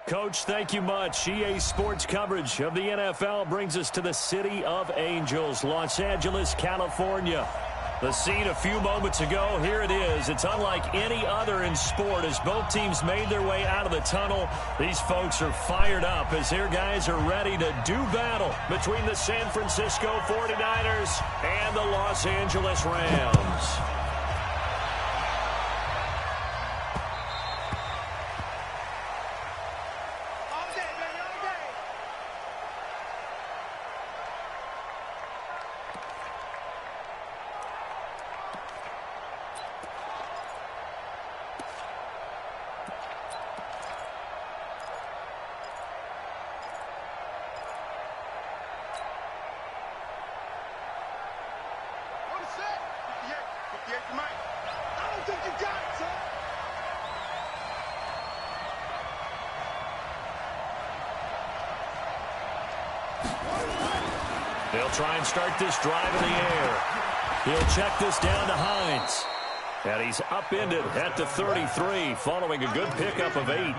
Coach, thank you much. EA Sports coverage of the NFL brings us to the City of Angels, Los Angeles, California. The scene a few moments ago, here it is. It's unlike any other in sport as both teams made their way out of the tunnel. These folks are fired up as their guys are ready to do battle between the San Francisco 49ers and the Los Angeles Rams. They'll try and start this drive in the air. He'll check this down to Hines. And he's upended at the 33 following a good pickup of 8.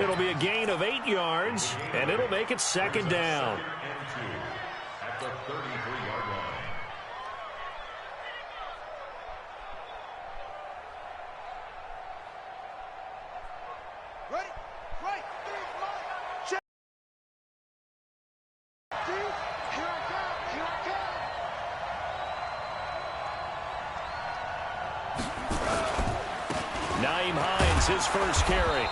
It'll be a gain of 8 yards, and it'll make it second down. At the 33-yard line. Ready? Right. Check. Here I come. Here I come. Naeem Hines, his first carry.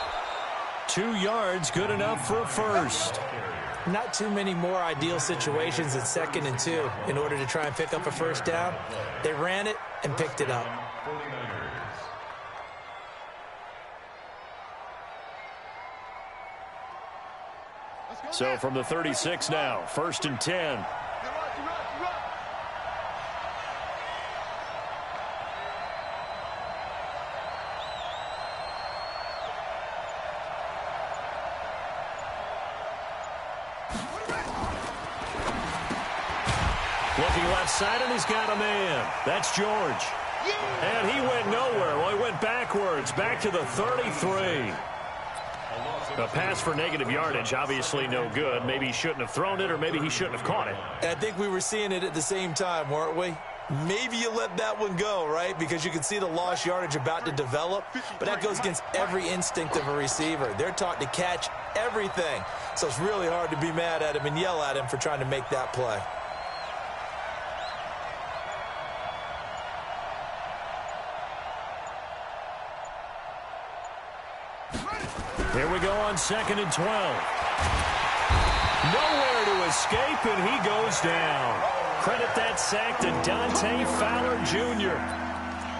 2 yards, good enough for a first. Not too many more ideal situations at 2nd and 2 in order to try and pick up a first down. They ran it and picked it up. So from the 36 now, 1st and 10. Looking left side, and he's got a man. That's George. And he went nowhere. Well, he went backwards, back to the 33. A pass for negative yardage, obviously no good. Maybe he shouldn't have thrown it, or maybe he shouldn't have caught it. And I think we were seeing it at the same time, weren't we? Maybe you let that one go, right? Because you can see the lost yardage about to develop. But that goes against every instinct of a receiver. They're taught to catch everything. So it's really hard to be mad at him and yell at him for trying to make that play. Here we go on 2nd and 12. Nowhere to escape, and he goes down. Credit that sack to Dante Fowler Jr.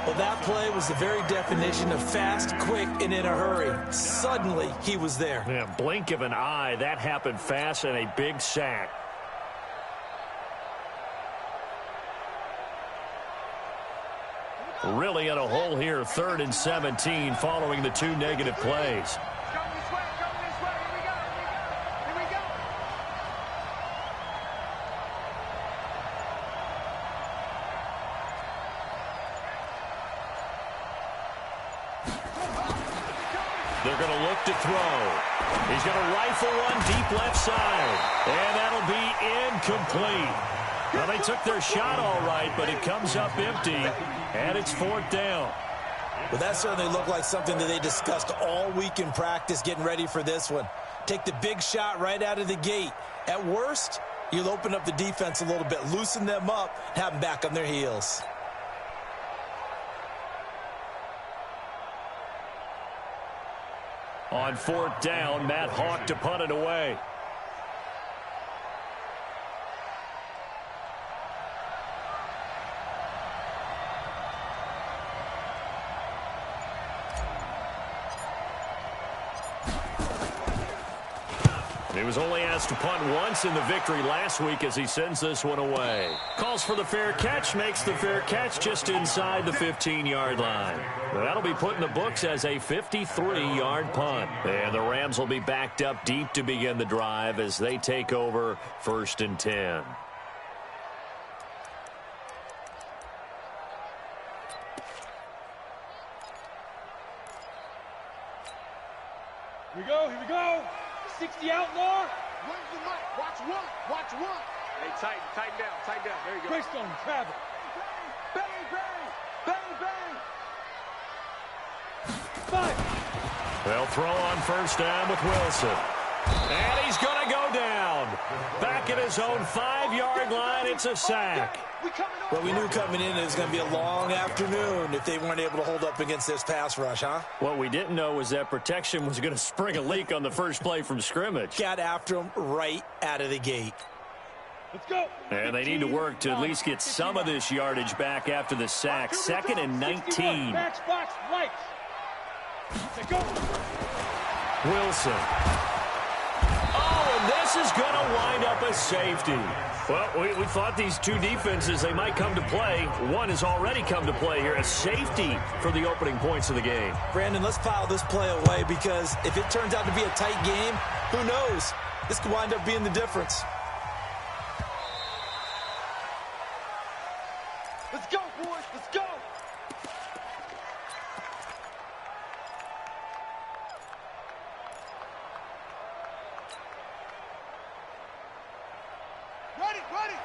Well, that play was the very definition of fast, quick, and in a hurry. Suddenly, he was there. Yeah, blink of an eye, that happened fast, and a big sack. Really in a hole here, 3rd and 17, following the 2 negative plays. They're going to look to throw. He's going to rifle one deep left side. And that'll be incomplete. Well, they took their shot all right, but it comes up empty, and it's 4th down. Well, that certainly looked like something that they discussed all week in practice getting ready for this one. Take the big shot right out of the gate. At worst, you'll open up the defense a little bit, loosen them up, have them back on their heels. On 4th down, Matt Hawk to punt it away. He was only asked to punt once in the victory last week as he sends this one away. Calls for the fair catch, makes the fair catch just inside the 15-yard line. That'll be put in the books as a 53-yard punt. And the Rams will be backed up deep to begin the drive as they take over 1st and 10. Here we go, here we go. 60 outlaw. Where's the mic? Watch one. Watch one. Hey, tighten down. There you go. Greystone, travel. Bang, bang, bang, bang. Five. They'll throw on first down with Wilson. And he's going to go down. Back at his own 5-yard line, it's a sack. Well, we knew coming in it was going to be a long afternoon if they weren't able to hold up against this pass rush, huh? What we didn't know was that protection was going to spring a leak on the first play from scrimmage. Got after him right out of the gate. Let's go. And they need to work to at least get some of this yardage back after the sack. 2nd and 19. Box, lights. Let's go. Wilson. Oh, and this is going to wind up a safety. Well, we thought these two defenses, they might come to play. One has already come to play here. A safety for the opening points of the game. Brandon, let's file this play away because if it turns out to be a tight game, who knows? This could wind up being the difference. Let's go, boys. Let's go.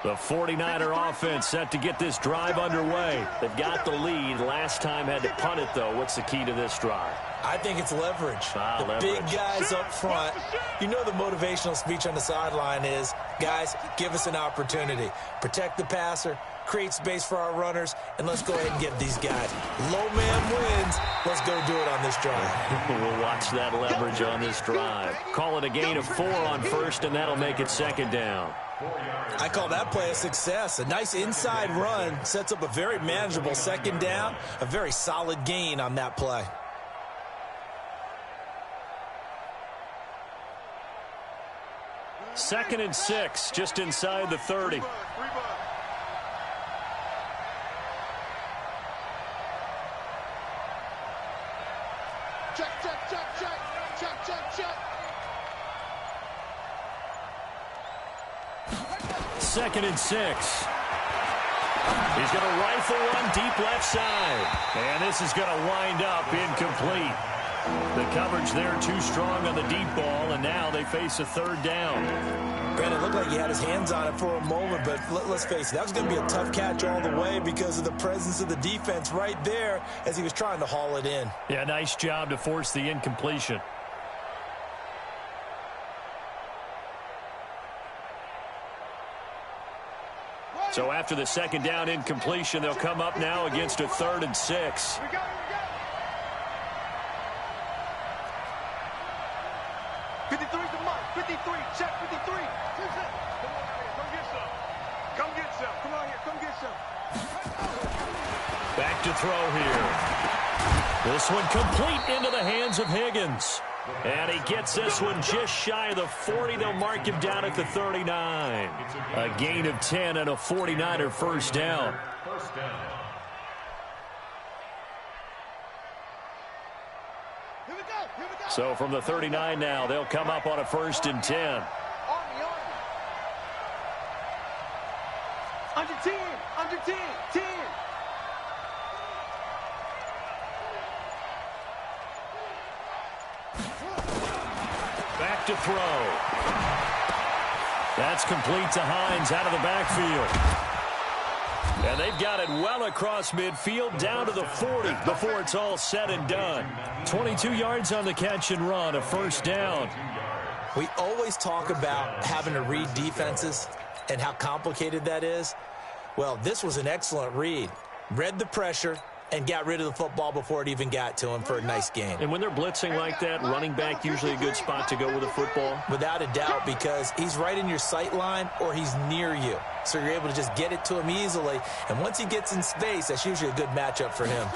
The 49er offense set to get this drive underway. They've got the lead. Last time had to punt it, though. What's the key to this drive? I think it's leverage. The big guys up front. You know the motivational speech on the sideline is, guys, give us an opportunity. Protect the passer, create space for our runners, and let's go ahead and get these guys. Low man wins. Let's go do it on this drive. We'll watch that leverage on this drive. Call it a gain of 4 on first, and that'll make it 2nd down. I call that play a success. A nice inside run sets up a very manageable 2nd down, a very solid gain on that play. Second and 6, just inside the 30. Check. 2nd and 6. He's going to rifle one deep left side. And this is going to wind up incomplete. The coverage there too strong on the deep ball, and now they face a 3rd down. Brandon, it looked like he had his hands on it for a moment, but let's face it, that was going to be a tough catch all the way because of the presence of the defense right there as he was trying to haul it in. Yeah, nice job to force the incompletion. So after the 2nd down incompletion, they'll come up now against a 3rd and 6. We go. Check 53. Come get some. Come on here. Come get some. Back to throw here. This one complete into the hands of Higgins. And he gets this one just shy of the 40. They'll mark him down at the 39. A gain of 10 and a 49er first down. So from the 39 now, they'll come up on a 1st and 10. Under 10. Under 10. 10. Back to throw. That's complete to Hines out of the backfield. And they've got it well across midfield down to the 40 before it's all said and done. 22 yards on the catch and run, a 1st down. We always talk about having to read defenses and how complicated that is. Well, this was an excellent read. Read the pressure and got rid of the football before it even got to him for a nice gain. And when they're blitzing like that, running back usually a good spot to go with the football? Without a doubt, because he's right in your sight line or he's near you. So you're able to just get it to him easily. And once he gets in space, that's usually a good matchup for him.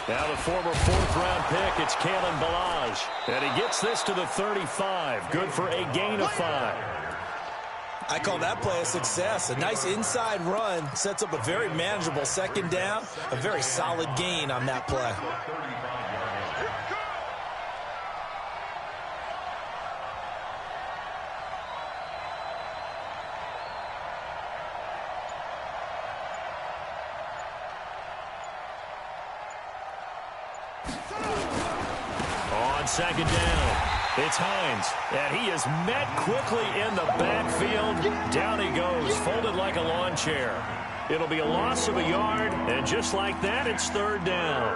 Now the former 4th-round pick, it's Kalen Ballage. And he gets this to the 35. Good for a gain of 5. I call that play a success. A nice inside run sets up a very manageable 2nd down, a very solid gain on that play. On 2nd down. It's Hines, and he is met quickly in the backfield. Down he goes, folded like a lawn chair. It'll be a loss of a yard, and just like that, it's third down.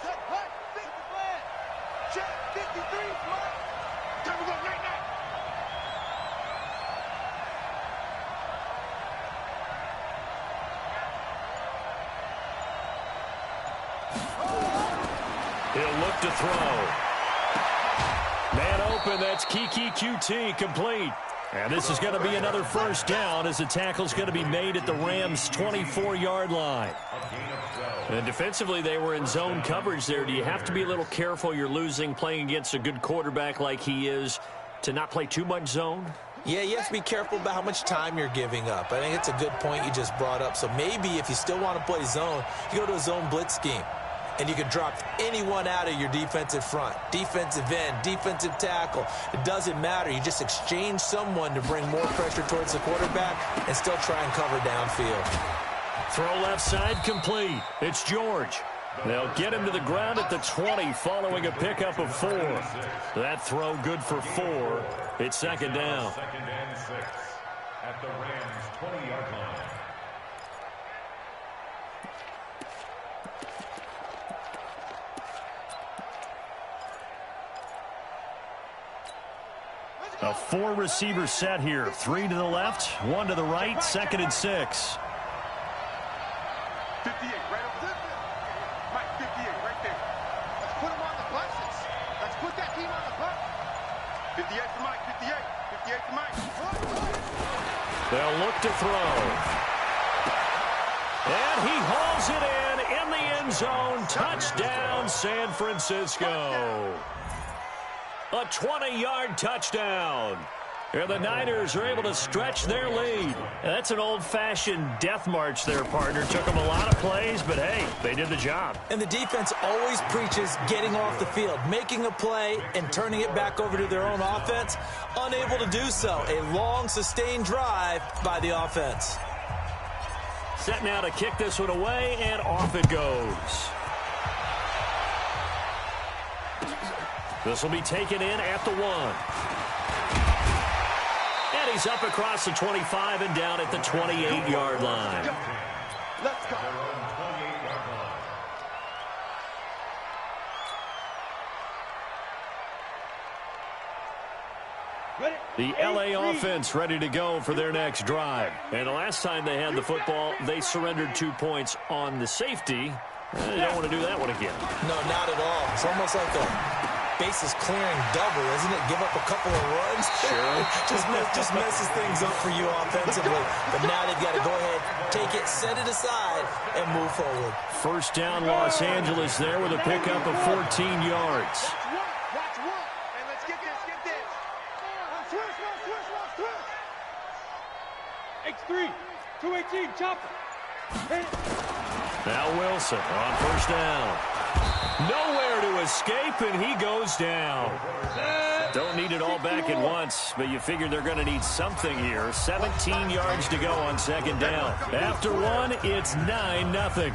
Set, hut, fix the plan. Check, 53, smart. Time to go, night, night. He'll look to throw. Man open, that's Kiki QT, complete. And this is going to be another first down as the tackle's going to be made at the Rams' 24-yard line. And defensively, they were in zone coverage there. Do you have to be a little careful? You're losing, playing against a good quarterback like he is, to not play too much zone? Yeah, you have to be careful about how much time you're giving up. I think it's a good point you just brought up. So maybe if you still want to play zone, you go to a zone blitz scheme. And you can drop anyone out of your defensive front. Defensive end, defensive tackle. It doesn't matter. You just exchange someone to bring more pressure towards the quarterback and still try and cover downfield. Throw left side complete. It's George. They'll get him to the ground at the 20 following a pickup of 4. That throw good for 4. It's second down. Second and 6 at the Rams' 20-yard line. A 4-receiver set here. 3 to the left, 1 to the right, second and 6. 58, right over there. Mike, 58, right there. Let's put him on the buses. Let's put that team on the bus. 58 to Mike, 58. 58 to Mike. They'll look to throw. And he hauls it in the end zone. Touchdown, San Francisco. A 20-yard touchdown. And the Niners are able to stretch their lead. That's an old-fashioned death march there, partner. Took them a lot of plays, but hey, they did the job. And the defense always preaches getting off the field, making a play, and turning it back over to their own offense. Unable to do so. A long, sustained drive by the offense. Set now to kick this one away, and off it goes. This will be taken in at the 1. And he's up across the 25 and down at the 28-yard line. Let's go. The LA offense ready to go for their next drive. And the last time they had the football, they surrendered 2 points on the safety. They don't want to do that one again. No, not at all. It's almost like a bases clearing double, isn't it? Give up a couple of runs. Sure. just messes things up for you offensively. But now they've got to go ahead, take it, set it aside, and move forward. First down, Los Angeles there with a pickup of 14 yards. Watch one. And let's get this, get this. Switch. X3, 218, chopper. Now Wilson on first down. Nowhere to escape, and he goes down. Don't need it all back at once, but you figure they're going to need something here. 17 yards to go on second down. After 1, it's 9-0.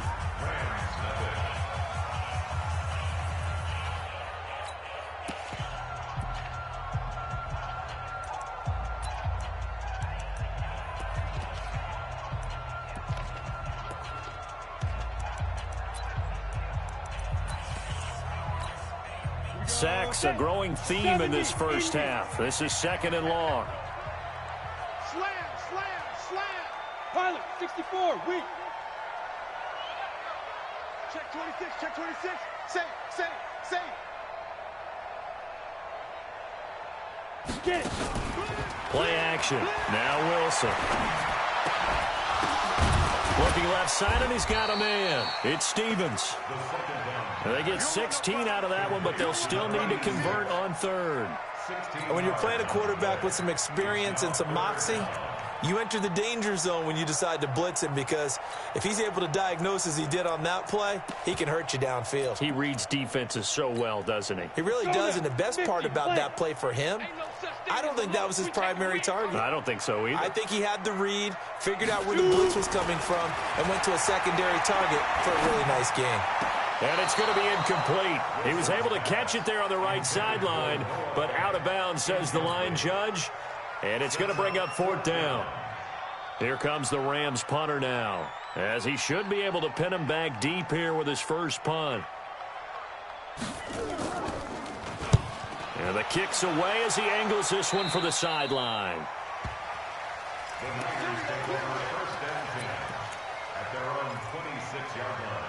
Sacks, a growing theme in this first half. This is second and long. Slam. Pilot, 64, weak. Check 26. Safe. Get it. Play action. Now Wilson. Looking left side, and he's got a man. It's Stevens. They get 16 out of that one, but they'll still need to convert on third. And when you're playing a quarterback with some experience and some moxie, You enter the danger zone when you decide to blitz him, because if he's able to diagnose as he did on that play, he can hurt you downfield. He reads defenses so well, doesn't he? He really does, and the best part about that play for him, I don't think that was his primary target. I don't think so either. I think he had the read, figured out where the blitz was coming from, and went to a secondary target for a really nice game. And it's going to be incomplete. He was able to catch it there on the right sideline, but out of bounds, says the line judge. And it's going to bring up 4th down. Here comes the Rams punter now, as he should be able to pin him back deep here with his first punt. And the kick's away as he angles this one for the sideline. The Niners take over first and 10 at their own 26-yard line.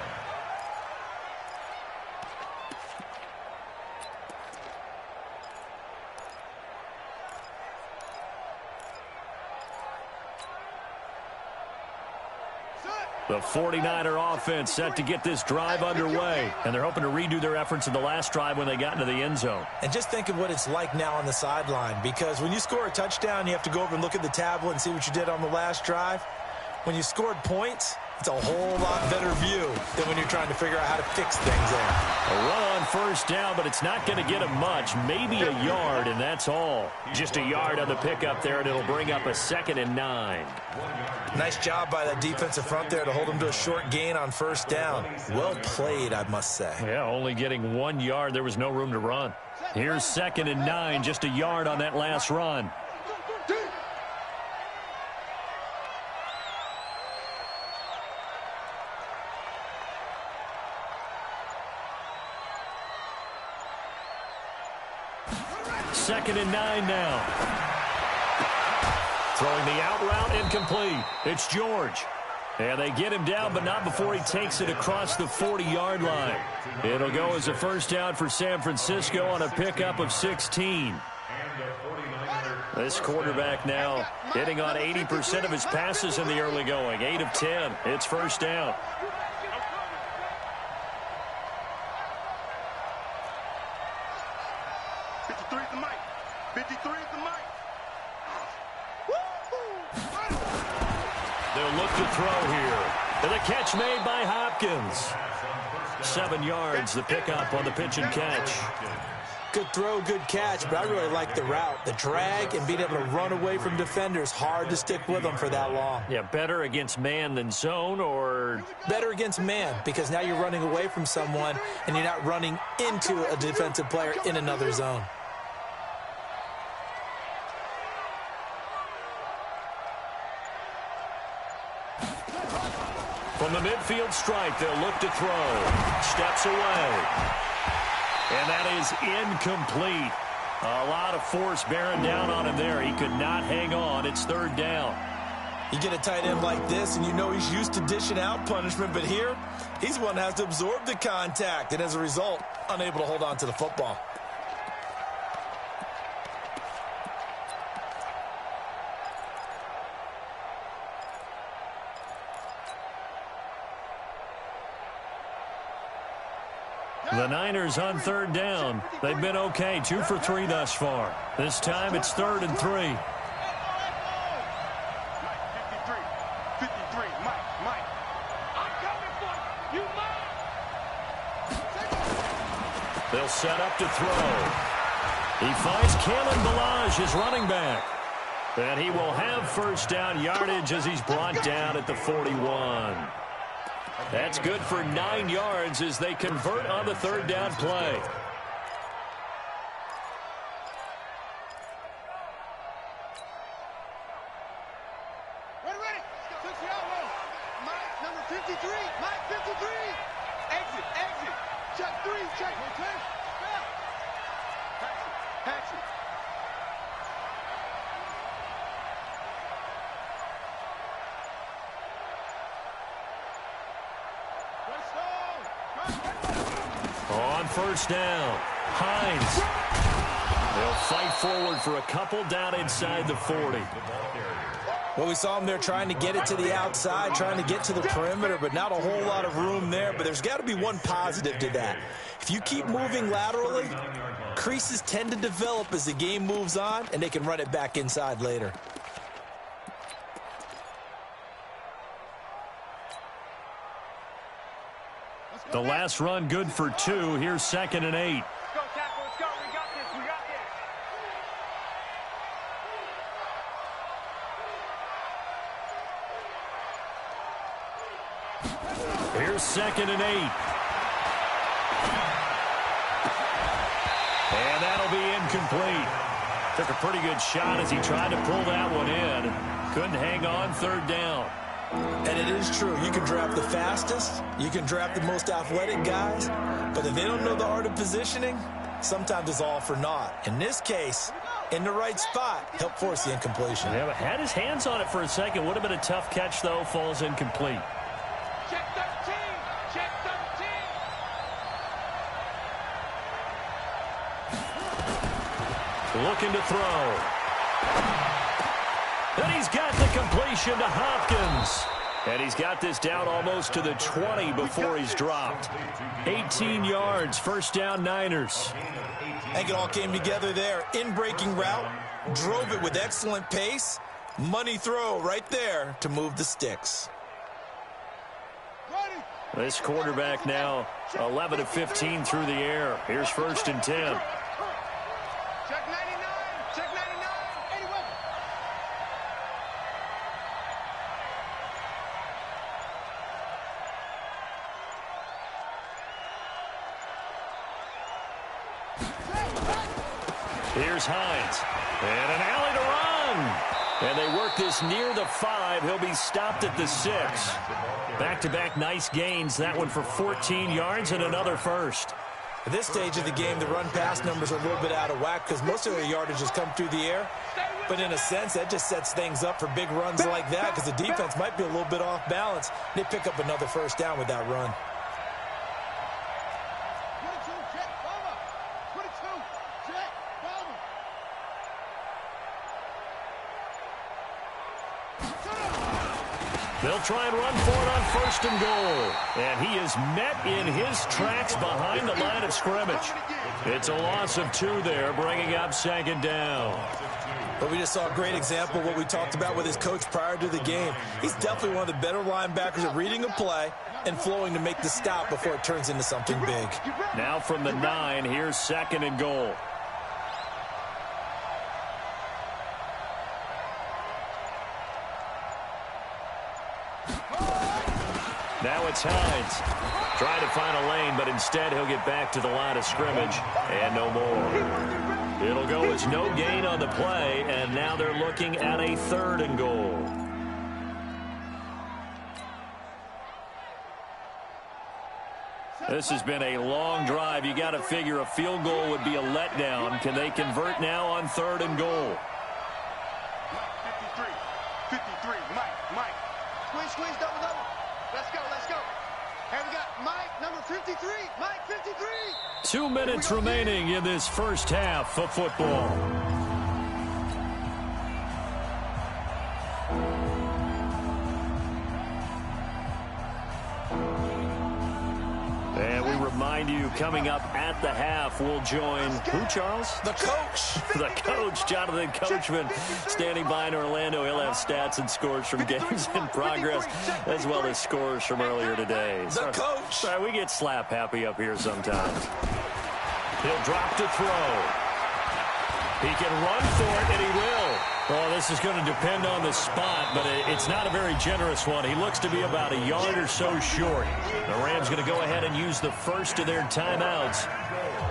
The 49er offense set to get this drive underway, and they're hoping to redo their efforts in the last drive when they got into the end zone. And just think of what it's like now on the sideline, because when you score a touchdown, you have to go over and look at the tablet and see what you did on the last drive. When you scored points, it's a whole lot better view than when you're trying to figure out how to fix things there. A run on first down, but it's not going to get him much. Maybe a yard, and that's all. Just a yard on the pickup there, and it'll bring up a 2nd and 9. Nice job by that defensive front there to hold him to a short gain on first down. Well played, I must say. Yeah, only getting 1 yard. There was no room to run. Here's 2nd and 9, just a yard on that last run. Second and 9 now. Throwing the out route, incomplete. It's George. And they get him down, but not before he takes it across the 40-yard line. It'll go as a first down for San Francisco on a pickup of 16. This quarterback now hitting on 80% of his passes in the early going. 8 of 10. It's first down. They'll look to throw here. And the catch made by Hopkins. 7 yards, the pickup on the pitch and catch. Good throw, good catch, but I really like the route. The drag and being able to run away from defenders, hard to stick with them for that long. Yeah, better against man than zone, or? Better against man, because now you're running away from someone and you're not running into a defensive player in another zone. From the midfield strike, they'll look to throw. Steps away. And that is incomplete. A lot of force bearing down on him there. He could not hang on. It's 3rd down. You get a tight end like this, and you know he's used to dishing out punishment, but here, he's one that has to absorb the contact, and as a result, unable to hold on to the football. The Niners on 3rd down. They've been okay, 2 for 3 thus far. This time it's 3rd and 3. 53, Mike. I'm coming for you, Mike. They'll set up to throw. He finds Kalen Ballage, his running back. And he will have first down yardage as he's brought down at the 41. That's good for 9 yards as they convert on the 3rd down play. Ready. Mike, number 53. Mike, 53. Exit. Check 3. Check. Pass it. On first down, Hines. They'll fight forward for a couple down inside the 40. Well, we saw him there trying to get it to the outside, trying to get to the perimeter, but not a whole lot of room there. But there's got to be one positive to that. If you keep moving laterally, creases tend to develop as the game moves on, and they can run it back inside later. The last run good for 2. Here's 2nd and 8. Let's go, tackle. Let's go. We got this. We got this. Here's 2nd and 8. And that'll be incomplete. Took a pretty good shot as he tried to pull that one in. Couldn't hang on. 3rd down. And it is true. You can draft the fastest. You can draft the most athletic guys. But if they don't know the art of positioning, sometimes it's all for naught. In this case, in the right spot, help force the incompletion. Yeah, but had his hands on it for a second. Would have been a tough catch, though. Falls incomplete. Check 13. Check 13. Looking to throw. And he's got the completion to Hopkins. And he's got this down almost to the 20 before he's dropped. 18 yards, 1st down Niners. I think it all came together there. In-breaking route, drove it with excellent pace. Money throw right there to move the sticks. This quarterback now 11 of 15 through the air. Here's 1st and 10. Check 99. Check 99. 81. Here's Hines. And an alley to run. And they work this near the 5. He'll be stopped at the 6. Back-to-back nice gains. That one for 14 yards and another 1st. At this stage of the game, the run-pass numbers are a little bit out of whack because most of their yardage has come through the air. But in a sense, that just sets things up for big runs like that because the defense might be a little bit off balance. They pick up another 1st down with that run. 22. Check. Bomber. 22. Check. Bomber. They'll try and run for it on 1st and goal. And he is met in his tracks behind the line of scrimmage. It's a loss of 2 there, bringing up 2nd down. But we just saw a great example of what we talked about with his coach prior to the game. He's definitely one of the better linebackers at reading a play and flowing to make the stop before it turns into something big. Now from the 9, here's 2nd and goal. Now it's Hines. Trying to find a lane, but instead he'll get back to the line of scrimmage and no more. It'll go as no gain on the play, and now they're looking at a 3rd and goal. This has been a long drive. You got to figure a field goal would be a letdown. Can they convert now on 3rd and goal? 53. Mike. Squeeze, double. Let's go. And we got Mike, number 53. Mike, 53. 2 minutes remaining in this 1st half of football. And we remind you, coming up at the half, we'll join who, Charles? The coach. The coach, Jonathan Coachman, standing by in Orlando. He'll have stats and scores from games in progress, as well as scores from earlier today. The coach. Sorry, we get slap happy up here sometimes. He'll drop to throw. He can run for it, and he will. Well, this is going to depend on the spot, but it's not a very generous one. He looks to be about a yard or so short. The Rams going to go ahead and use the 1st of their timeouts.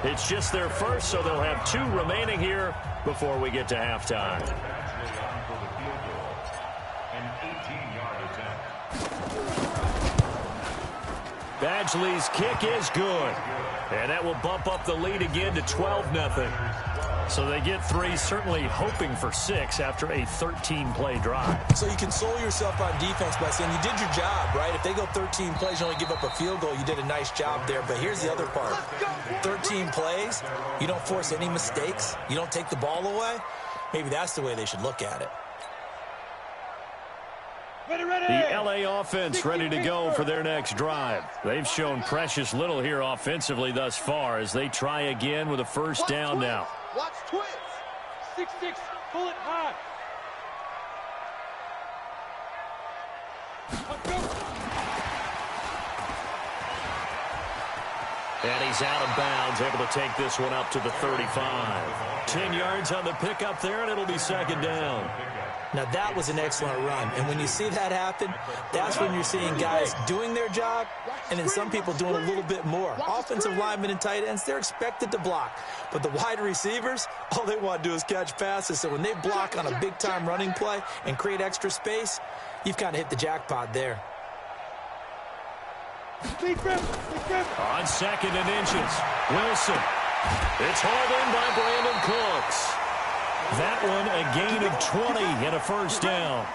It's just their 1st, so they'll have 2 remaining here before we get to halftime. Badgley's kick is good. And that will bump up the lead again to 12-0. So they get 3, certainly hoping for 6 after a 13-play drive. So you console yourself on defense by saying you did your job, right? If they go 13 plays, you only give up a field goal, you did a nice job there. But here's the other part. 13 plays, you don't force any mistakes, you don't take the ball away. Maybe that's the way they should look at it. The LA offense ready to go for their next drive. They've shown precious little here offensively thus far as they try again with a 1st down now. Watch twins. 6-6, pull it high. And he's out of bounds, able to take this one up to the 35. 10 yards on the pickup there, and it'll be second down. Now, that was an excellent run. And when you see that happen, that's when you're seeing guys doing their job and then some people doing a little bit more. Offensive linemen and tight ends, they're expected to block. But the wide receivers, all they want to do is catch passes. So when they block on a big-time running play and create extra space, you've kind of hit the jackpot there. On second and inches, Wilson. It's hauled in by Brandon Cooks. That one a gain of 20 and a first down.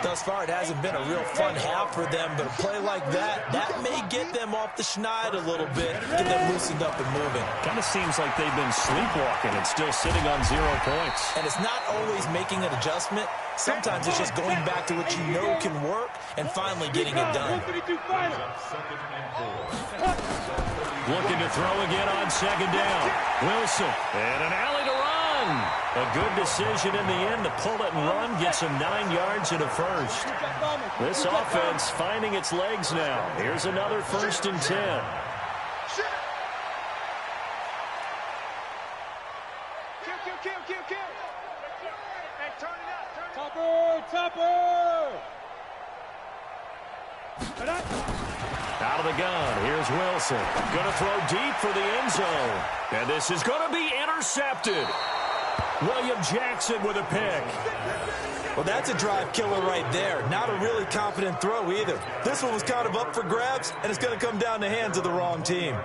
Thus far, it hasn't been a real fun half for them, but a play like that may get them off the schneid a little bit, get them loosened up and moving. Kind of seems like they've been sleepwalking and still sitting on 0 points. And it's not always making an adjustment. Sometimes it's just going back to what you know can work and finally getting it done. Looking to throw again on second down. Wilson, and an alley to run. A good decision in the end to pull it and run, gets him 9 yards and a first. This offense finding its legs now. Here's another 1st and 10. Kill. Hey, turn it up. Topper. Out of the gun, here's Wilson. Going to throw deep for the end zone. And this is going to be intercepted. William Jackson with a pick. Well, that's a drive killer right there. Not a really confident throw either. This one was kind of up for grabs, and it's going to come down the hands of the wrong team.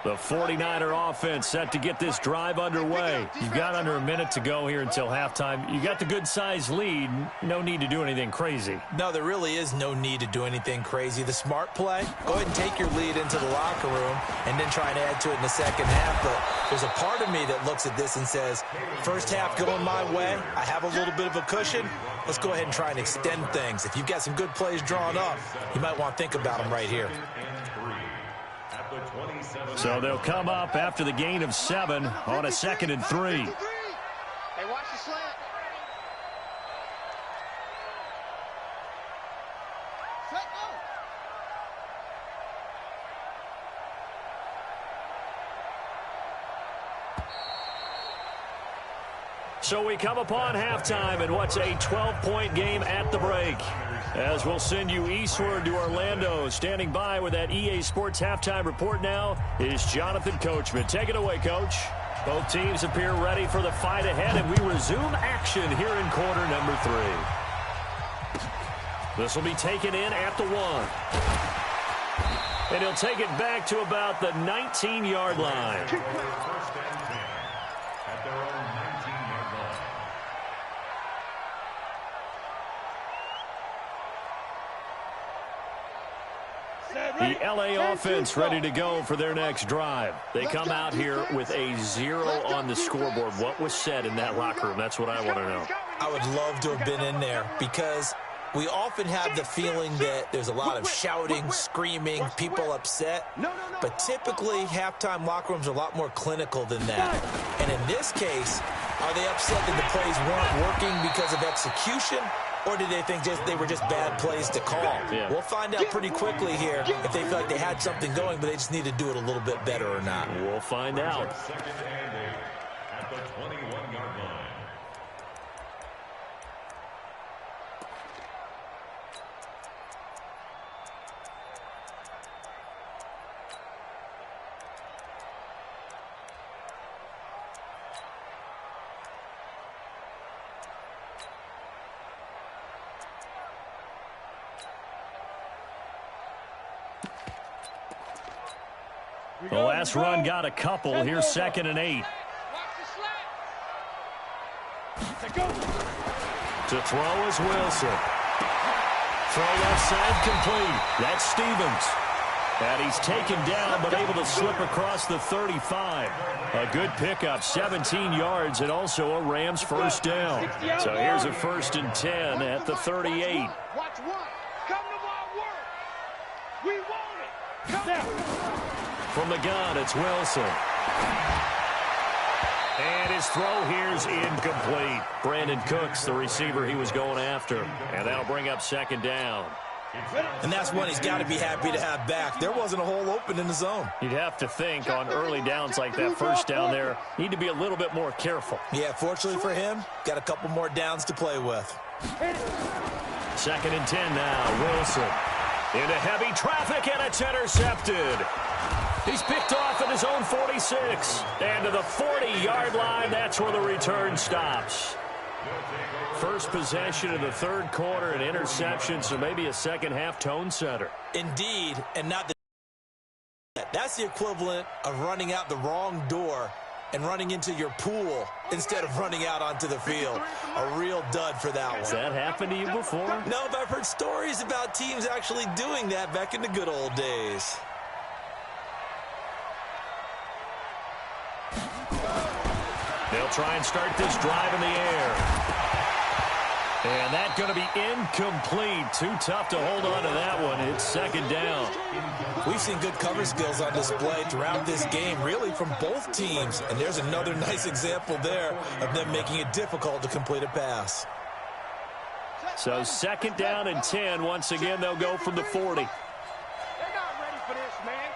The 49er offense set to get this drive underway. You've got under a minute to go here until halftime. You got the good-sized lead. No need to do anything crazy. No, there really is no need to do anything crazy. The smart play, go ahead and take your lead into the locker room and then try and add to it in the second half. But there's a part of me that looks at this and says, first half going my way, I have a little bit of a cushion. Let's go ahead and try and extend things. If you've got some good plays drawn up, you might want to think about them right here. So they'll come up after the gain of 7 on a 2nd and 3. Hey, watch the slant. So we come upon halftime in what's a 12-point game at the break. As we'll send you eastward to Orlando. Standing by with that EA Sports halftime report now is Jonathan Coachman. Take it away, Coach. Both teams appear ready for the fight ahead, and we resume action here in quarter number 3. This will be taken in at the 1. And he'll take it back to about the 19-yard line. The LA offense ready to go for their next drive. They come out here with a 0 on the scoreboard. What was said in that locker room? That's what I want to know. I would love to have been in there because we often have the feeling that there's a lot of shouting, screaming, people upset. But typically, halftime locker rooms are a lot more clinical than that. And in this case, are they upset that the plays weren't working because of execution? Or did they think they were just bad plays to call? Yeah. We'll find out pretty quickly here if they feel like they had something going, but they just need to do it a little bit better or not. We'll find out. Second and 8 at the 21-yard line. The last run got a couple. Here's 2nd and 8. To throw is Wilson. Throw left side complete. That's Stevens. And he's taken down but able to slip across the 35. A good pickup, 17 yards, and also a Rams first down. So here's a 1st and 10 at the 38. Watch one. Come to my work. We want it. Come down. From the gun, it's Wilson. And his throw here's incomplete. Brandon Cooks, the receiver he was going after. And that'll bring up second down. And that's one he's got to be happy to have back. There wasn't a hole open in the zone. You'd have to think on early downs like that first down there, need to be a little bit more careful. Yeah, fortunately for him, got a couple more downs to play with. Second and 10 now. Wilson into heavy traffic, and it's intercepted. He's picked off at his own 46. And to the 40-yard line, that's where the return stops. First possession of the third quarter, an interception, so maybe a second-half tone setter. Indeed, and not the... That's the equivalent of running out the wrong door and running into your pool instead of running out onto the field. A real dud for that one. Has that happened to you before? No, but I've heard stories about teams actually doing that back in the good old days. They'll try and start this drive in the air. And that's going to be incomplete. Too tough to hold on to that one. It's second down. We've seen good cover skills on display throughout this game, really from both teams. And there's another nice example there of them making it difficult to complete a pass. So second down and 10. Once again, they'll go from the 40. They're not ready for this, man.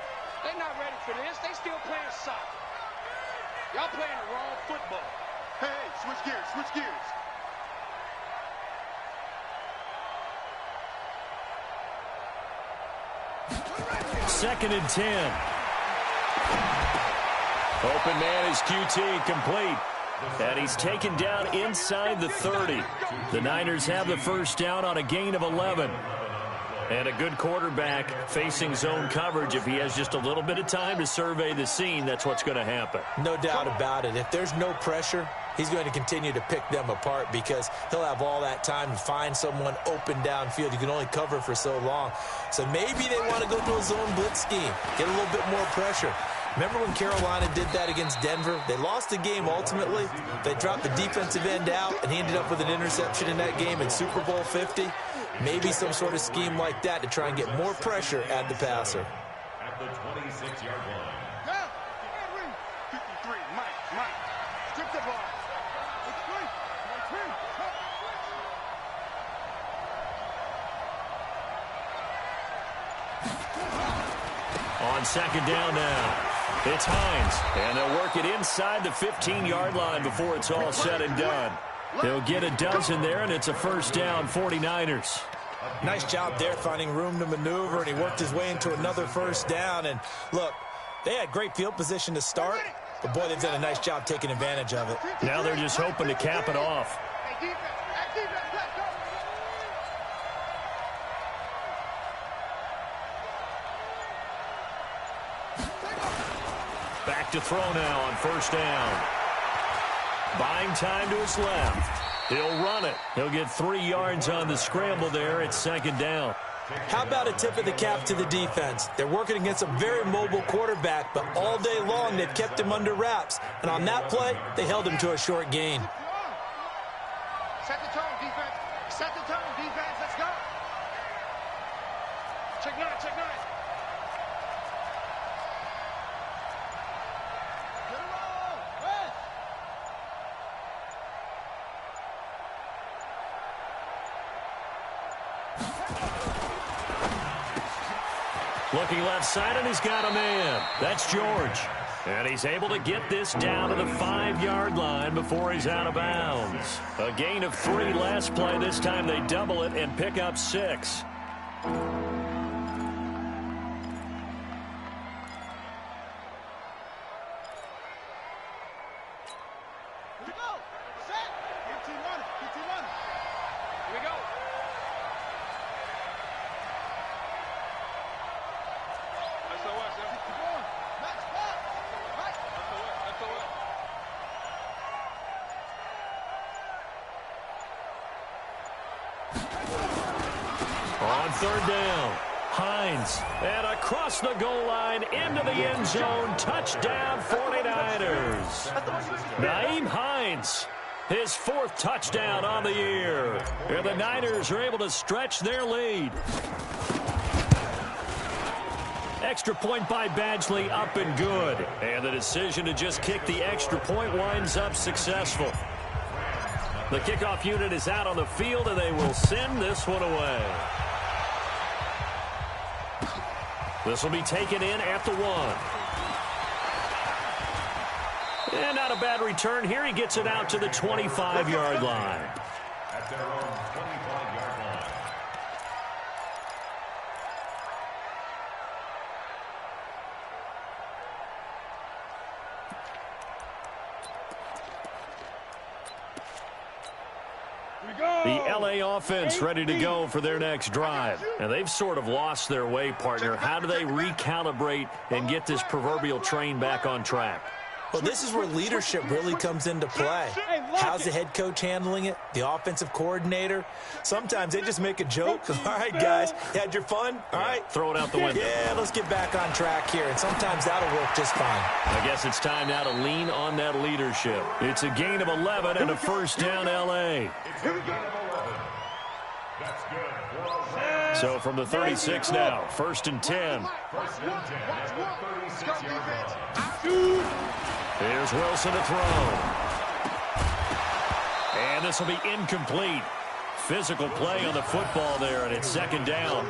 They're not ready for this. They still playing soccer. Y'all playing the wrong football. Hey, switch gears, switch gears. Second and 10. Open man is QT, complete. And he's taken down inside the 30. The Niners have the first down on a gain of 11. And a good quarterback facing zone coverage. If he has just a little bit of time to survey the scene, that's what's going to happen. No doubt about it. If there's no pressure, he's going to continue to pick them apart because he'll have all that time to find someone open downfield. You can only cover for so long. So maybe they want to go to a zone blitz scheme, get a little bit more pressure. Remember when Carolina did that against Denver? They lost the game ultimately. They dropped the defensive end out, and he ended up with an interception in that game in Super Bowl 50. Maybe some sort of scheme like that to try and get more pressure at the passer. At the 26-yard line. 53, Mike. Strip the ball. On second down now, it's Hines, and they'll work it inside the 15-yard line before it's all said and done. They'll get a dozen there, and it's a first down, 49ers. Nice job there finding room to maneuver, and he worked his way into another first down. And look, they had great field position to start, but boy, they've done a nice job taking advantage of it. Now they're just hoping to cap it off. Back to throw now on first down. Buying time to his left. He'll run it. He'll get 3 yards on the scramble there. It's second down. How about a tip of the cap to the defense? They're working against a very mobile quarterback, but all day long they've kept him under wraps. And on that play, they held him to a short gain. Set the tone, defense. Set the tone, defense. Let's go. Check nine, check nine. Looking left side, and he's got a man. That's George. And he's able to get this down to the 5-yard line before he's out of bounds. A gain of 3 last play. This time they double it and pick up 6. On third down, Hines, and across the goal line into the end zone. Touchdown, 49ers. Nyheim Hines, his 4th touchdown on the year. And the Niners are able to stretch their lead. Extra point by Badgley, up and good. And the decision to just kick the extra point winds up successful. The kickoff unit is out on the field, and they will send this one away. This will be taken in at the 1. And not a bad return here. He gets it out to the 25-yard line. At their own 25-yard line. The LA offense ready to go for their next drive. And they've sort of lost their way, partner. How do they recalibrate and get this proverbial train back on track? Well, this is where leadership really comes into play. How's the head coach handling it? The offensive coordinator? Sometimes they just make a joke. All right, guys, you had your fun? All right. Throw it out the window. Yeah, let's get back on track here. And sometimes that'll work just fine. I guess it's time now to lean on that leadership. It's a gain of 11 and a first down, LA. It's a gain of 11. That's good. So from the 36 now, first and 10. First and 10 at the 36-yard line. Here's Wilson to throw. And this will be incomplete. Physical play on the football there, and it's second down.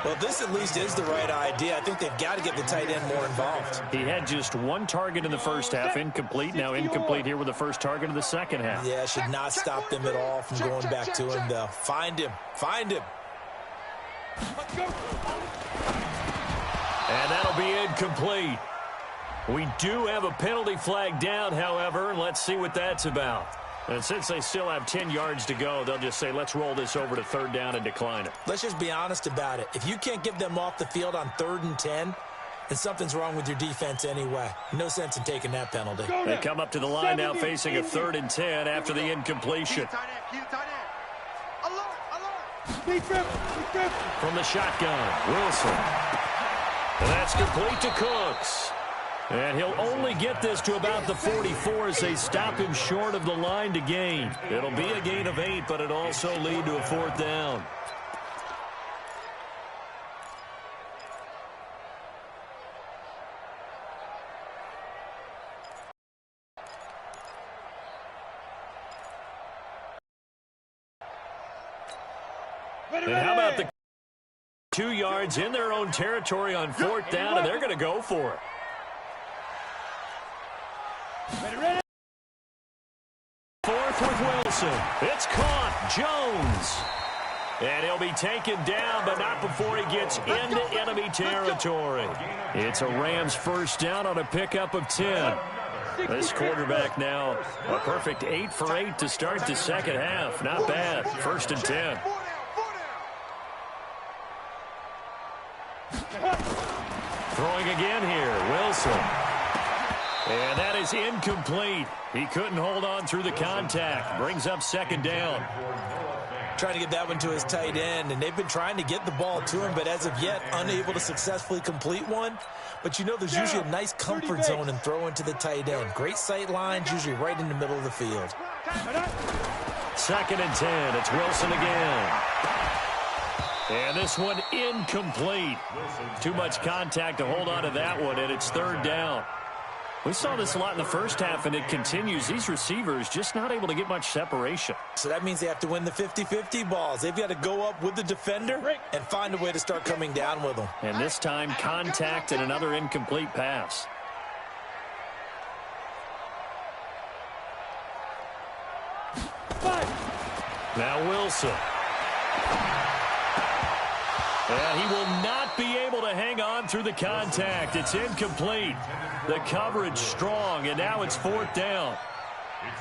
Well, this at least is the right idea. I think they've got to get the tight end more involved. He had just one target in the first half, incomplete. Now incomplete here with the first target in the second half. Yeah, should not stop them at all from going back to him, though. Find him. Find him. And that'll be incomplete. We do have a penalty flag down, however, and let's see what that's about. And since they still have 10 yards to go, they'll just say, let's roll this over to third down and decline it. Let's just be honest about it. If you can't get them off the field on 3rd and 10, then something's wrong with your defense anyway. No sense in taking that penalty. They come up to the line now facing a 3rd and 10 after the incompletion. From the shotgun, Wilson. And that's complete to Cooks. And he'll only get this to about the 44 as they stop him short of the line to gain. It'll be a gain of 8, but it'll also lead to a 4th down. And how about the 2 yards in their own territory on 4th down, and they're going to go for it. Fourth with Wilson. It's caught. Jones. And he'll be taken down, but not before he gets into enemy territory. It's a Rams first down on a pickup of 10. This quarterback now a perfect 8 for 8 to start the second half. Not bad. First and 10. Throwing again here. Wilson. And that is incomplete. He couldn't hold on through the contact. Brings up second down. Trying to get that one to his tight end, and they've been trying to get the ball to him, but as of yet, unable to successfully complete one. But you know there's usually a nice comfort zone in throwing to the tight end. Great sight lines, usually right in the middle of the field. Second and 10. It's Wilson again. And this one incomplete. Too much contact to hold on to that one, and it's third down. We saw this a lot in the first half, and it continues. These receivers just not able to get much separation. So that means they have to win the 50-50 balls. They've got to go up with the defender and find a way to start coming down with them. And this time, contact and another incomplete pass. Now Wilson. And he will not be able to hang on through the contact. It's incomplete. The coverage strong, and now it's fourth down.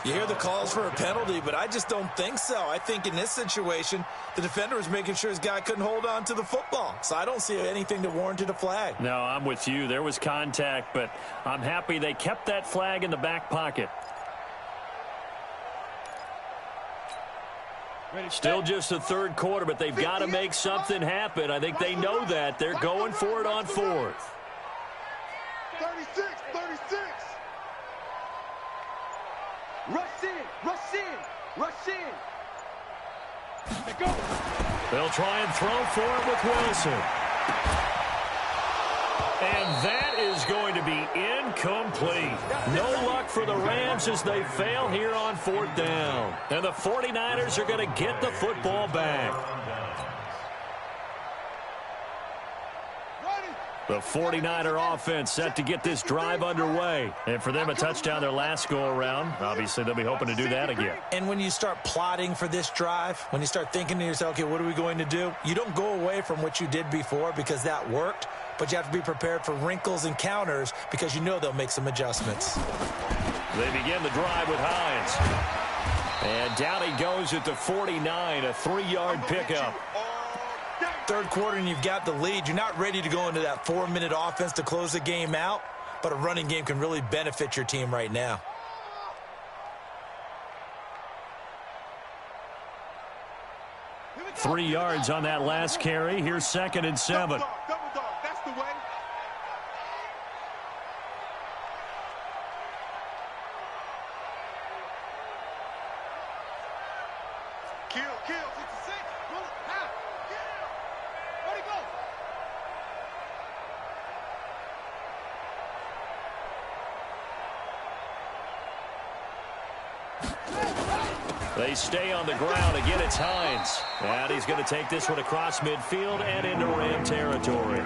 You hear the calls for a penalty, but I just don't think so. I think in this situation, the defender was making sure his guy couldn't hold on to the football. So I don't see anything that warranted a flag. No, I'm with you. There was contact, but I'm happy they kept that flag in the back pocket. Still just the third quarter, but they've got to make something happen. I think they know that. They're going for it on fourth. 36. Rush in. They go. They'll try and throw for it with Wilson. And that is going to be incomplete. No luck for the Rams as they fail here on 4th down. And the 49ers are going to get the football back. The 49er offense set to get this drive underway. And for them, a touchdown their last go-around. Obviously, they'll be hoping to do that again. And when you start plotting for this drive, when you start thinking to yourself, okay, what are we going to do? You don't go away from what you did before because that worked, but you have to be prepared for wrinkles and counters because you know they'll make some adjustments. They begin the drive with Hines. And down he goes at the 49, a 3-yard pickup. Third quarter and you've got the lead. You're not ready to go into that 4-minute offense to close the game out, but a running game can really benefit your team right now. Three yards on that last carry. Here's 2nd and 7. Double dog. That's the way. Kill. 56. Roll it. Half. Kill. Where'd he go? They stay on the ground. Again, it's Hines. And he's going to take this one across midfield and into Ram territory.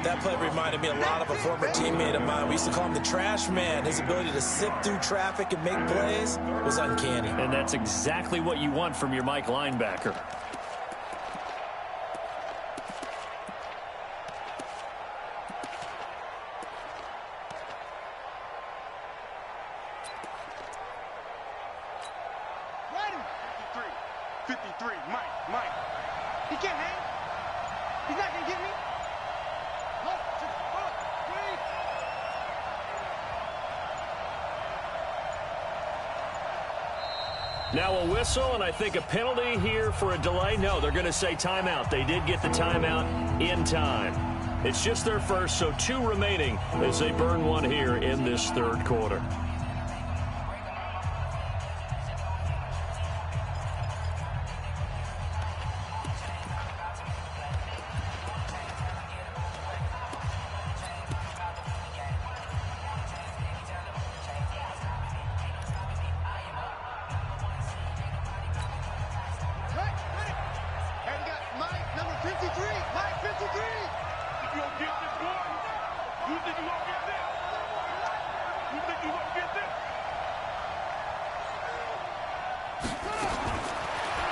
That play reminded me a lot of a former teammate of mine. We used to call him the trash man. His ability to sift through traffic and make plays was uncanny. And that's exactly what you want from your Mike linebacker. Now a whistle, and I think a penalty here for a delay. No, they're going to say timeout. They did get the timeout in time. It's just their first, so 2 remaining as they burn one here in this third quarter.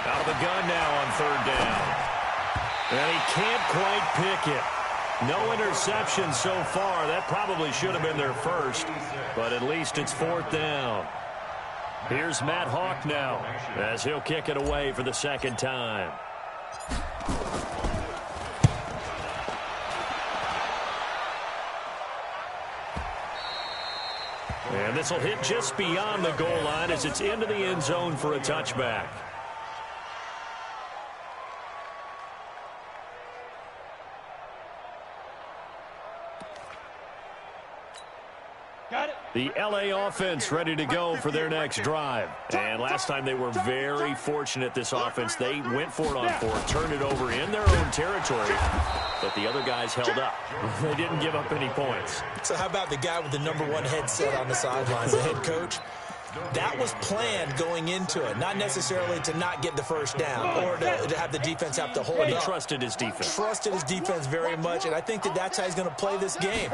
Out of the gun now on 3rd down. And he can't quite pick it. No interception so far. That probably should have been their first, but at least it's 4th down. Here's Matt Hawk now as he'll kick it away for the 2nd time. And this will hit just beyond the goal line as it's into the end zone for a touchback. The LA offense ready to go for their next drive. And last time they were very fortunate, this offense. They went for it on 4th, turned it over in their own territory, but the other guys held up. They didn't give up any points. So how about the guy with the #1 headset on the sidelines, the head coach? That was planned going into it, not necessarily to not get the first down or to have the defense have to hold up. He trusted his defense. Trusted his defense very much, and I think that's how he's going to play this game.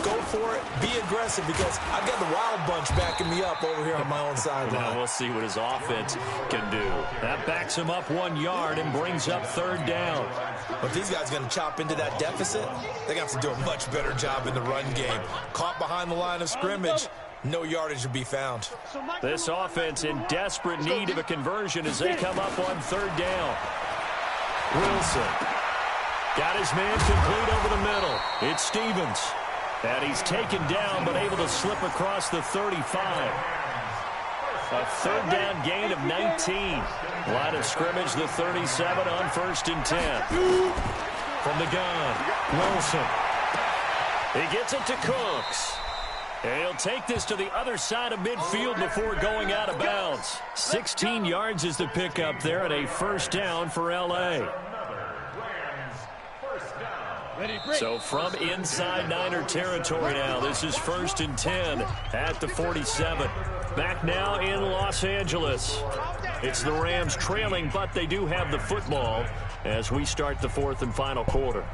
Go for it, be aggressive, because I've got the wild bunch backing me up over here on my own sideline. Now we'll see what his offense can do. That backs him up 1 yard and brings up 3rd down. But if these guys are going to chop into that deficit, they're going to have to do a much better job in the run game. Caught behind the line of scrimmage, no yardage to be found. This offense in desperate need of a conversion as they come up on 3rd down. Wilson got his man complete over the middle. It's Stevens. And he's taken down but able to slip across the 35. A 3rd down gain of 19. Line of scrimmage, the 37 on 1st and 10. From the gun, Wilson. He gets it to Cooks. And he'll take this to the other side of midfield before going out of bounds. 16 yards is the pickup there at a 1st down for L.A. So from inside Niner territory now, this is 1st and 10 at the 47. Back now in Los Angeles. It's the Rams trailing, but they do have the football as we start the 4th and final quarter.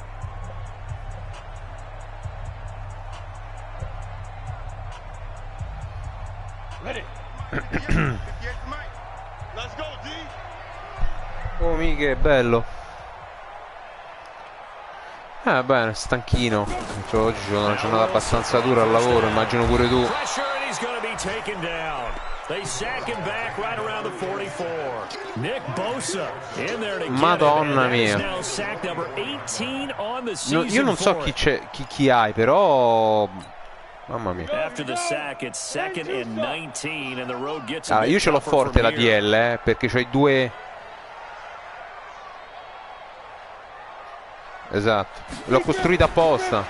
Ready. Let's go, D. Oh, mica, bello. Bene, stanchino. Oggi c'è una giornata abbastanza dura al lavoro, immagino pure tu. Madonna mia. No, io non so chi hai, però mamma mia. Io ce l'ho forte la DL, perché c'ho i due. Esatto, l'ho costruita apposta.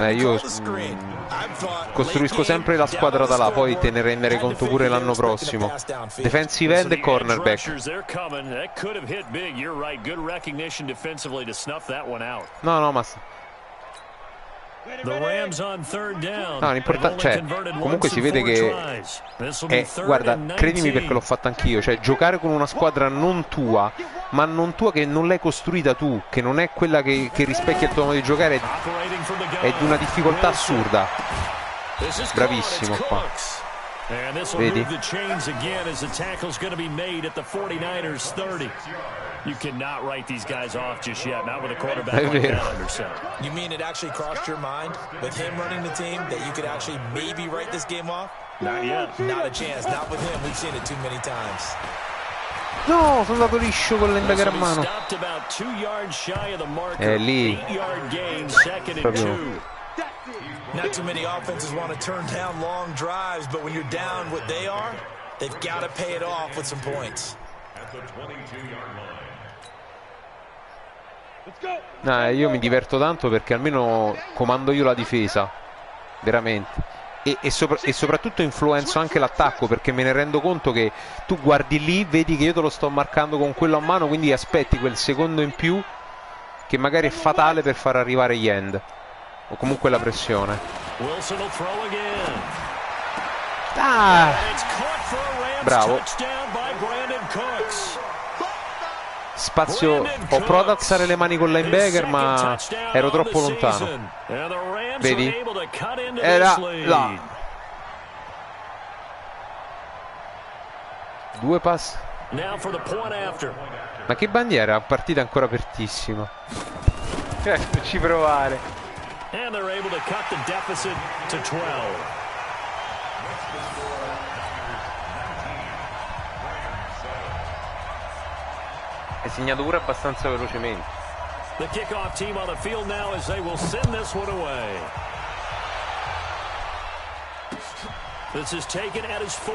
Io costruisco sempre la squadra da là, poi te ne renderei conto pure l'anno prossimo. Defensive end e cornerback. No, ma no, l'importante, cioè, comunque si vede che guarda, credimi perché l'ho fatto anch'io, cioè giocare con una squadra non tua, ma non tua che non l'hai costruita tu, che non è quella che rispecchia il tuo modo di giocare, è di una difficoltà assurda. Bravissimo qua. Vedi? You cannot write these guys off just yet, not with a quarterback like that under center. You mean it actually crossed your mind with him running the team that you could actually maybe write this game off? Not yet. Not a chance, not with him. We've seen it too many times. No, sono andato liscio con l'Indagar a mano. Lì. Proprio. Not too many offenses want to turn down long drives, but when you're down what they are, they've got to pay it off with some points. Io mi diverto tanto perché almeno comando io la difesa, veramente, e soprattutto influenzo anche l'attacco, perché me ne rendo conto che tu guardi lì, vedi che io te lo sto marcando con quello a mano, quindi aspetti quel secondo in più che magari è fatale per far arrivare gli end o comunque la pressione. Bravo. Spazio, ho provato ad alzare le mani con linebacker ma ero troppo lontano. Vedi? Era là. Due passi. Ma che bandiera, partita ancora apertissima. Ci provare. È segnato pure abbastanza velocemente. The kickoff team on the field now as they will send this one away. This is taken at his 4.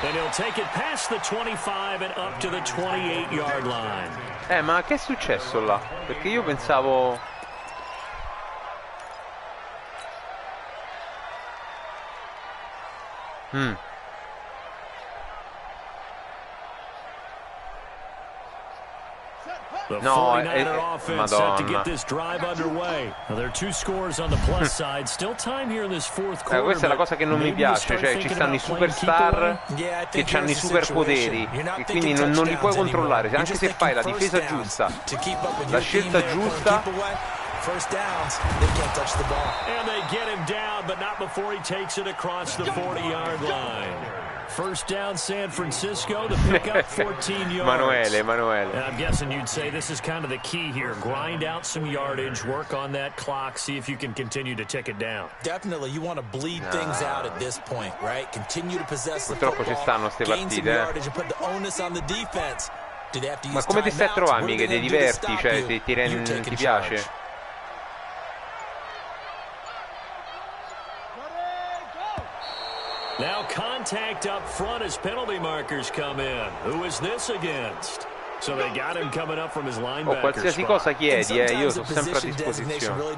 And he'll take it past the 25 and up to the 28-yard line. Ma che è successo là? Perché io pensavo... The 49er offense set to get this drive underway. Now there are 2 scores on the plus side. Still time here in this fourth quarter. Questa è la cosa che non mi piace, cioè ci stanno i superstar che hanno i superpoteri e quindi non li puoi controllare, anche se fai la difesa giusta, la scelta giusta. First downs, they can't touch the ball. And they get him down, but not before he takes it across the 40-yard line. First down, San Francisco, the pickup 14 yards. Emanuele. And I'm guessing you'd say this is kind of the key here. Grind out some yardage, work on that clock, see if you can continue to tick it down. Definitely, you want to bleed things out at this point, right? Continue to possess the Purtroppo ci stanno ste partite. Ma come ti stai trovando, mica? Ti diverti? Cioè, ti piace? Now contact up front as penalty markers come in. Who is this against? O qualsiasi cosa chiedi, io sono sempre a disposizione.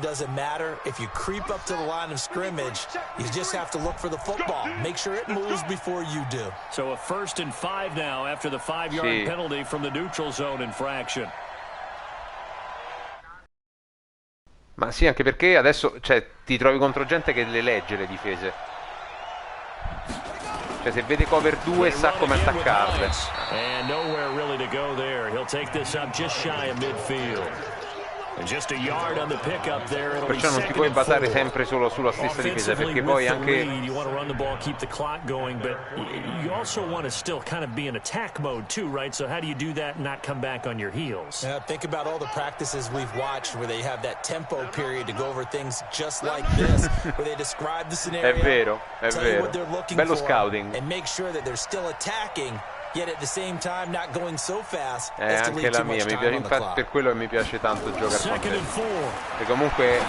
So a 1st and 5 now after the 5-yard penalty from the neutral zone infraction. Ma sì, anche perché adesso ti trovi contro gente che le legge le difese. Cioè se vede cover 2 sa come attaccarle. And nowhere really to go there. He'll take this up just shy of midfield. Just a yard on the pickup there. Perciò non ti puoi basare sempre solo sulla stessa difesa, perché poi anche you want to run the ball, keep the clock going, but you also want to still kind of be in attack mode too, right? So how do you do that and not come back on your heels? Yeah, think about all the practices we've watched where they have that tempo period to go over things just like this, where they describe the scenario, è vero, tell you what they're looking bello for, scouting, and make sure that they're still attacking. Yet at the same time not going so fast anche la mia, mi piace, infatti per quello che mi piace tanto giocare con te. E comunque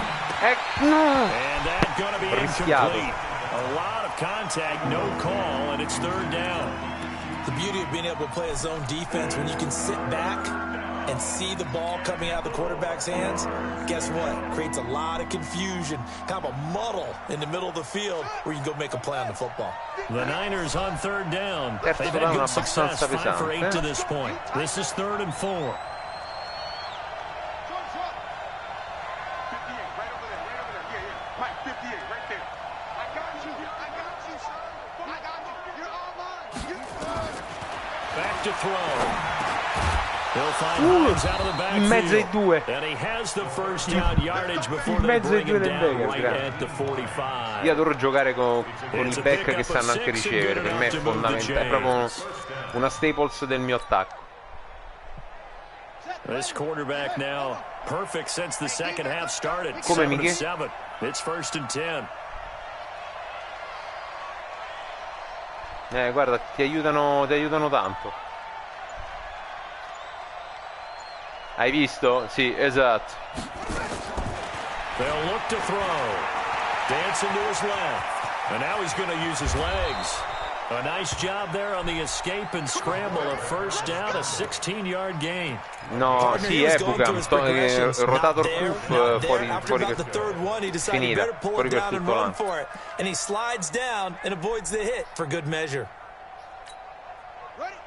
rischiato. A lot of contact, no call, and it's 3rd down. The beauty of being able to play a zone defense when you can sit back and see the ball coming out of the quarterback's hands, guess what? Creates a lot of confusion, kind of a muddle in the middle of the field where you can go make a play on the football. The Niners on 3rd down. They've had good success, 5 for 8 to this point. This is 3rd and 4. Back to throw. In mezzo ai due. In mezzo ai due del Lega. Io adoro giocare con i back che sanno anche ricevere. Per me è fondamentale, è proprio una staples del mio attacco. This quarterback now perfect since the second half started. Come Michi? It's 1st and 10. Guarda, ti aiutano tanto. Hai visto? Sì, esatto. They'll look to throw. Dancing to his left. And now he's going to use his legs. A nice job there on the escape and scramble. A 1st down, a 16-yard gain. No, sì, Bucam, rotato il cuff, fuori finita, fuori per tutto l'anno. And he slides down and avoids the hit for good measure.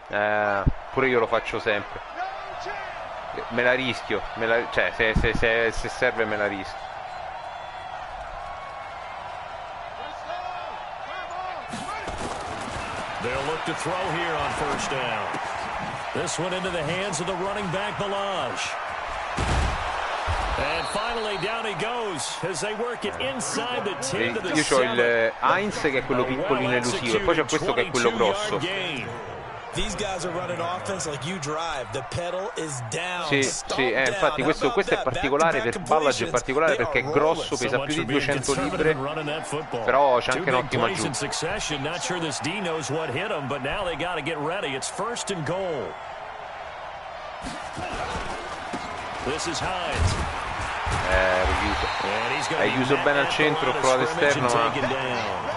Pure io lo faccio sempre. Me la rischio, cioè se serve me la rischio. They'll look to throw here on 1st down. This one into the hands of the running back Balaj. And finally down he goes as they work it inside the 10 to the 7. Io ho il Heinz che è quello piccolino elusivo e poi c'è questo che è quello grosso. These guys are running offense like you drive. The pedal is down. Sì, infatti questo è particolare, per Balaj è particolare perché è grosso, pesa più di 200 libre, però c'è anche un'ottima giù. Not sure this D knows what hit him, but now they got to get ready. It's 1st and goal. This is Hines. Hai chiuso bene al centro, ho provato esterno, ma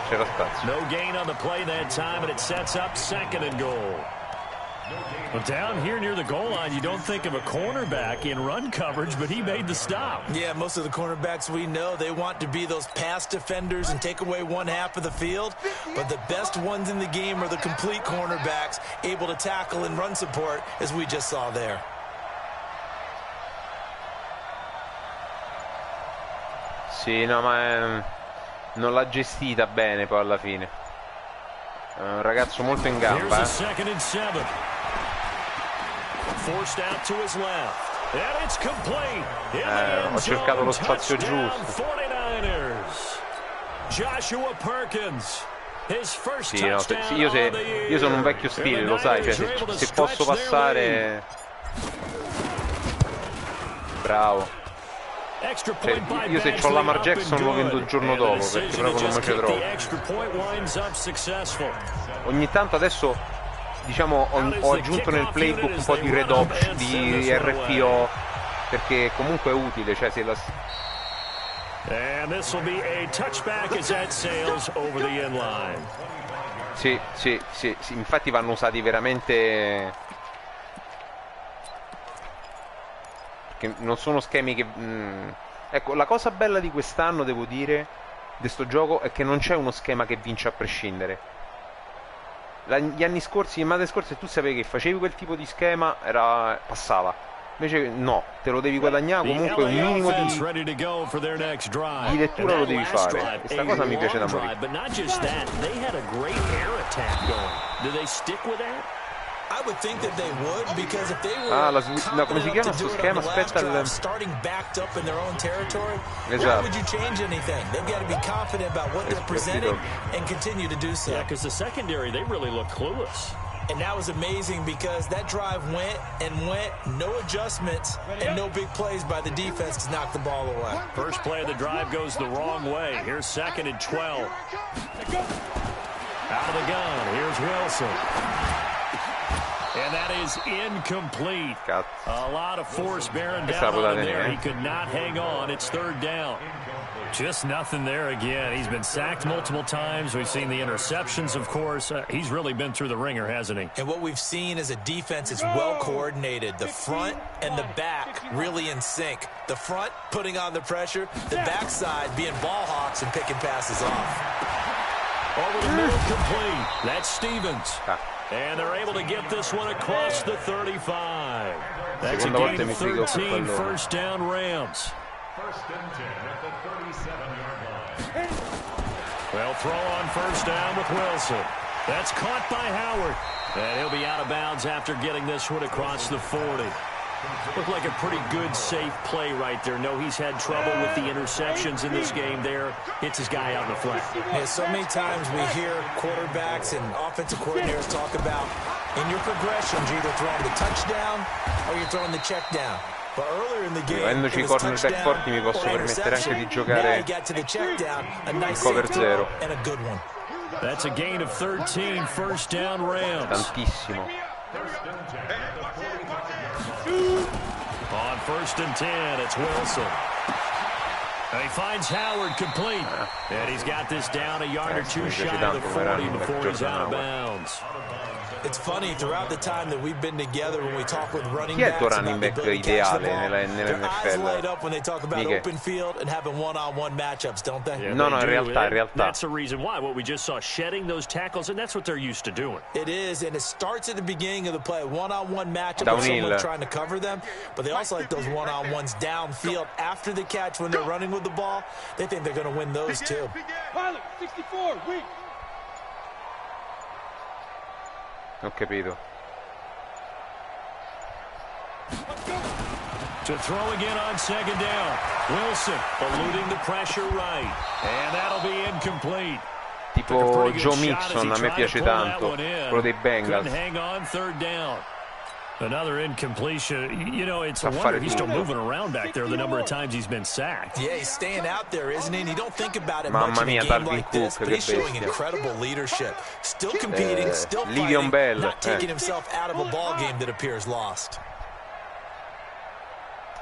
c'era spazio. No gain on the play that time, and it sets up 2nd and goal. Well, down here near the goal line, you don't think of a cornerback in run coverage, but he made the stop. Yeah, most of the cornerbacks we know, they want to be those pass defenders and take away one half of the field, but the best ones in the game are the complete cornerbacks, able to tackle and run support, as we just saw there. Sì, no, ma non l'ha gestita bene poi alla fine. È un ragazzo molto in gamba. Ho cercato lo spazio giusto. Sì, no, io sono un vecchio stile, lo sai, cioè se posso passare. Bravo. Cioè, io se ho Lamar Jackson lo vendo il giorno dopo perché proprio non mi ci trovo. Ogni tanto adesso diciamo ho aggiunto nel playbook un po' di red option, di RPO, perché comunque è utile, cioè se la... Sì, infatti vanno usati veramente perché non sono schemi che... Ecco, la cosa bella di quest'anno, devo dire, di sto gioco, è che non c'è uno schema che vince a prescindere. Gli anni scorsi, in Madden scorsi, tu sapevi che facevi quel tipo di schema, passava. Invece no, te lo devi guadagnare comunque, un minimo di lettura lo devi fare. Questa cosa mi piace da morire. No, come si chiama questo schema? Aspetta, esatto. And that was amazing because that drive went, no adjustments and no big plays by the defense to knock the ball away. First play of the drive goes the wrong way. Here's 2nd and 12. Out of the gun, here's Wilson. And that is incomplete. A lot of force bearing down on him there. He could not hang on. It's 3rd down. Just nothing there again. He's been sacked multiple times. We've seen the interceptions, of course. He's really been through the ringer, hasn't he? And what we've seen is a defense that's well coordinated. The front and the back really in sync. The front putting on the pressure, the backside being ball hawks and picking passes off. Over the middle, complete. That's Stevens. And they're able to get this one across the 35. That's a gain of 13, 1st down Rams. 1st and 10 at the 37-yard line. They'll throw on 1st down with Wilson. That's caught by Howard. And he'll be out of bounds after getting this one across the 40. Looked like a pretty good, safe play right there. No, he's had trouble with the interceptions in this game there. Hits his guy out in the flat. Yeah, so many times we hear quarterbacks and offensive coordinators talk about in your progressions, you're either throwing the touchdown or you're throwing the check down. But earlier in the game, avendoci cornerback forti mi posso permettere anche di giocare il cover 0. That's a gain of 13, 1st down Rams. Tantissimo. On 1st and 10, it's Wilson. And he finds Howard complete. And he's got this down a yard or two shy of the 40 before he's out of bounds. It's funny, throughout the time that we've been together, when we talk with running backs, chi è il tuo running back ideale nell'NFL? Light up when they talk about open field and having one-on-one matchups, don't they? Yeah, no, in realtà. That's the reason why. What we just saw, shedding those tackles, and that's what they're used to doing. It is, and it starts at the beginning of the play, one-on-one matchup with someone trying to cover them, but they also like those one-on-ones downfield after the catch when they're running with the ball. They think they're going to win those too. Pilot, 64, weak. Ho capito. To throw again on 2nd down. Wilson eluding the pressure right. And that'll be incomplete. Tipo Joe Mixon, a me piace tanto, quello dei Bengals. Hang on 3rd down. Another incompletion. You know, it's a wonder he's still moving around back there the number of times he's been sacked. Yeah, he's staying out there, isn't he? And you don't think about it much in a game like this, but he's showing incredible leadership. Still competing, still fighting, not taking himself out of a ball game that appears lost.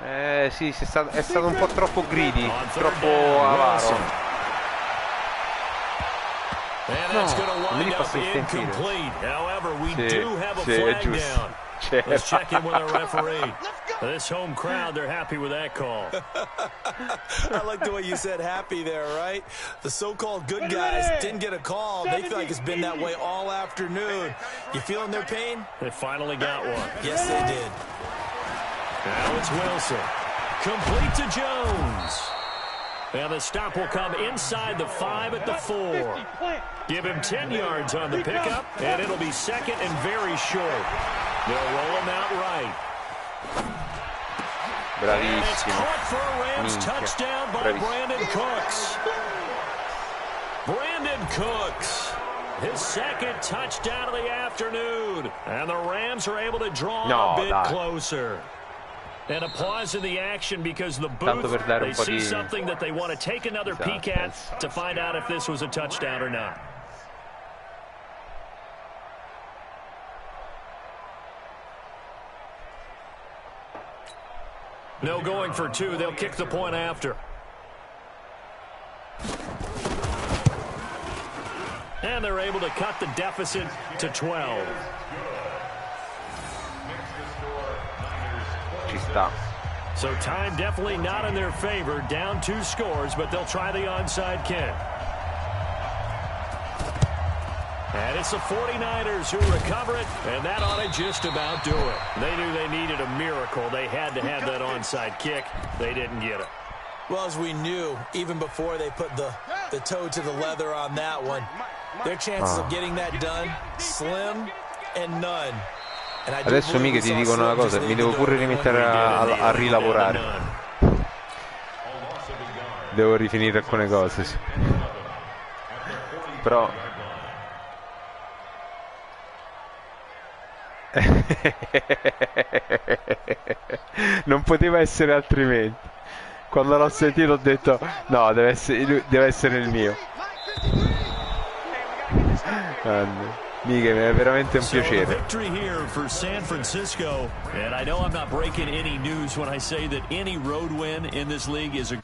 Sì, è stato un po' troppo greedy, troppo avaro. No, non mi fa sentire. However, we do have a flag down. Let's check in with our referee. This home crowd, they're happy with that call. I like the way you said happy there, right? The so-called good guys didn't get a call. They feel like it's been that way all afternoon. You feeling their pain? They finally got one. Yes, they did. Now it's Wilson. Complete to Jones. And the stop will come inside the 5 at the 4. Give him 10 yards on the pickup, and it'll be 2nd and very short. They'll roll him out right. Bravissimo. And it's caught for a Rams touchdown by Brandon Cooks. Brandon Cooks, his 2nd touchdown of the afternoon. And the Rams are able to draw a bit closer. And a pause in the action because the booth, they see something that they want to take another peek at to find out if this was a touchdown or not. No going for 2. They'll kick the point after. And they're able to cut the deficit to 12. Ci sta. So time definitely not in their favor. Down 2 scores, but they'll try the onside kick. And it's the 49ers who recover it, and that ought to just about do it. They knew they needed a miracle. They had to have that onside kick. They didn't get it. Well, as we knew, even before they put the toe to the leather on that one, their chances of getting that done, slim and none. Adesso mica ti dico una cosa, mi devo pure rimettere a rilavorare. Devo rifinire alcune cose, sì. Però non poteva essere altrimenti. Quando l'ho sentito ho detto no, deve essere il mio. Mica, è veramente un piacere. Victory here for San Francisco, and I know I'm not breaking any news when I say that any road win in this league is a